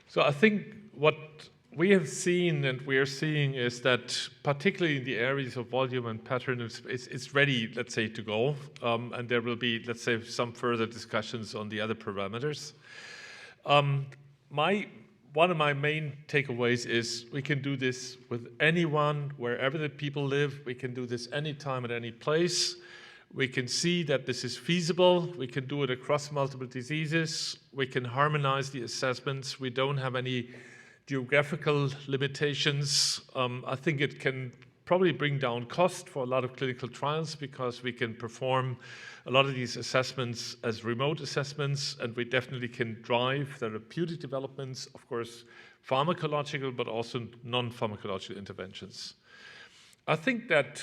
So I think what we have seen and we are seeing is that particularly in the areas of volume and pattern, it's ready, let's say, to go. And there will be, let's say, some further discussions on the other parameters. One of my main takeaways is we can do this with anyone, wherever the people live. We can do this anytime at any place. We can see that this is feasible. We can do it across multiple diseases. We can harmonize the assessments. We don't have any geographical limitations. I think it can probably bring down cost for a lot of clinical trials because we can perform a lot of these assessments as remote assessments, and we definitely can drive therapeutic developments, of course, pharmacological, but also non-pharmacological interventions. I think that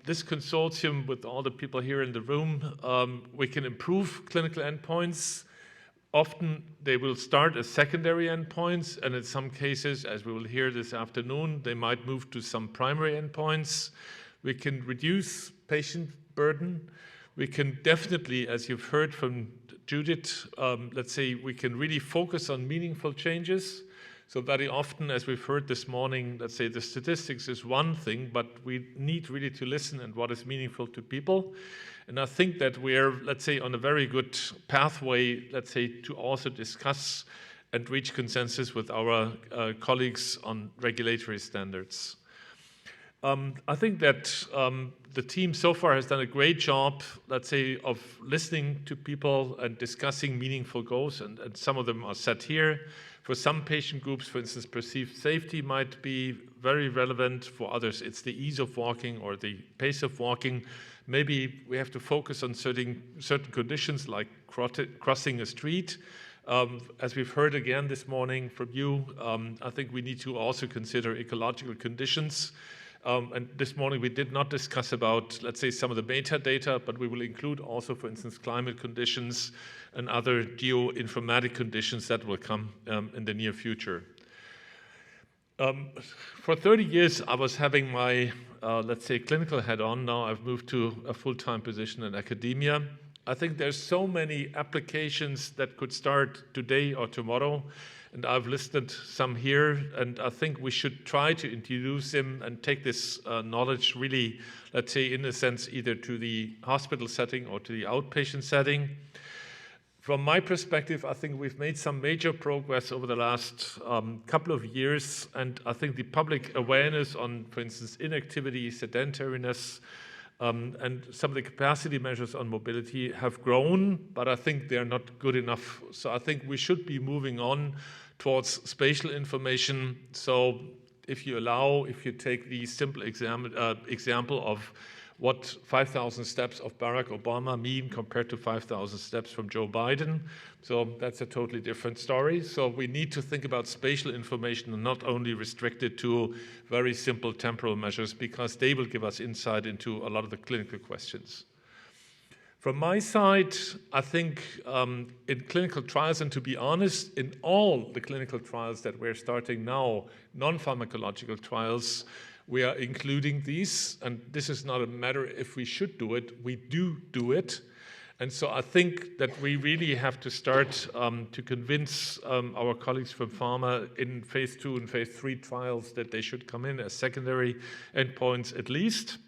this consortium with all the people here in the room, we can improve clinical endpoints. Often they will start as secondary endpoints, and in some cases, as we will hear this afternoon, they might move to some primary endpoints. We can reduce patient burden. We can definitely, as you've heard from Judith, let's say we can really focus on meaningful changes. So very often, as we've heard this morning, let's say the statistics is one thing, but we need really to listen and what is meaningful to people. And I think that we're, let's say, on a very good pathway, let's say, to also discuss and reach consensus with our colleagues on regulatory standards. I think that the team so far has done a great job, let's say, of listening to people and discussing meaningful goals, and some of them are set here. For some patient groups, for instance, perceived safety might be very relevant. For others, it's the ease of walking or the pace of walking. Maybe we have to focus on certain conditions like crossing a street. As we've heard again this morning from you, I think we need to also consider ecological conditions. And this morning we did not discuss about, let's say, some of the metadata, but we will include also, for instance, climate conditions and other geoinformatic conditions that will come in the near future. For 30 years, I was having my, let's say, clinical hat on. Now I've moved to a full-time position in academia. I think there's so many applications that could start today or tomorrow, and I've listed some here, and I think we should try to introduce them and take this knowledge really, let's say, in a sense, either to the hospital setting or to the outpatient setting. From my perspective, I think we've made some major progress over the last couple of years, and I think the public awareness on, for instance, inactivity, sedentariness, and some of the capacity measures on mobility have grown, but I think they're not good enough. So I think we should be moving on towards spatial information. So if you take the simple example of what 5,000 steps of Barack Obama mean compared to 5,000 steps from Joe Biden. So that's a totally different story. So we need to think about spatial information and not only restricted to very simple temporal measures, because they will give us insight into a lot of the clinical questions. From my side, I think in clinical trials, and to be honest, in all the clinical trials that we're starting now, non-pharmacological trials, we are including these, and this is not a matter if we should do it, we do it. And so I think that we really have to start to convince our colleagues from pharma in phase 2 and phase 3 trials that they should come in as secondary endpoints at least,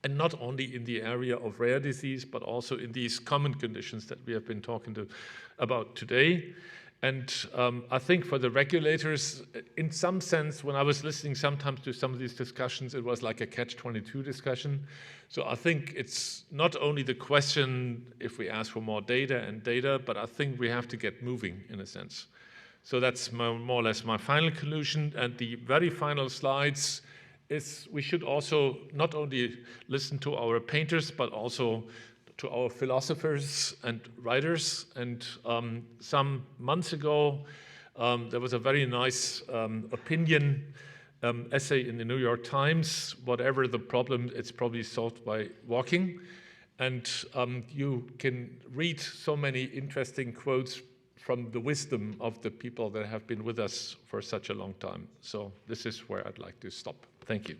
and not only in the area of rare disease, but also in these common conditions that we have been talking about today. And I think for the regulators, in some sense, when I was listening sometimes to some of these discussions, it was like a catch-22 discussion. So I think it's not only the question if we ask for more data, but I think we have to get moving in a sense. So that's more or less my final conclusion. And the very final slides is we should also not only listen to our painters, but also to our philosophers and writers. And some months ago, there was a very nice opinion essay in the New York Times. Whatever the problem, it's probably solved by walking. And you can read so many interesting quotes from the wisdom of the people that have been with us for such a long time. So this is where I'd like to stop. Thank you.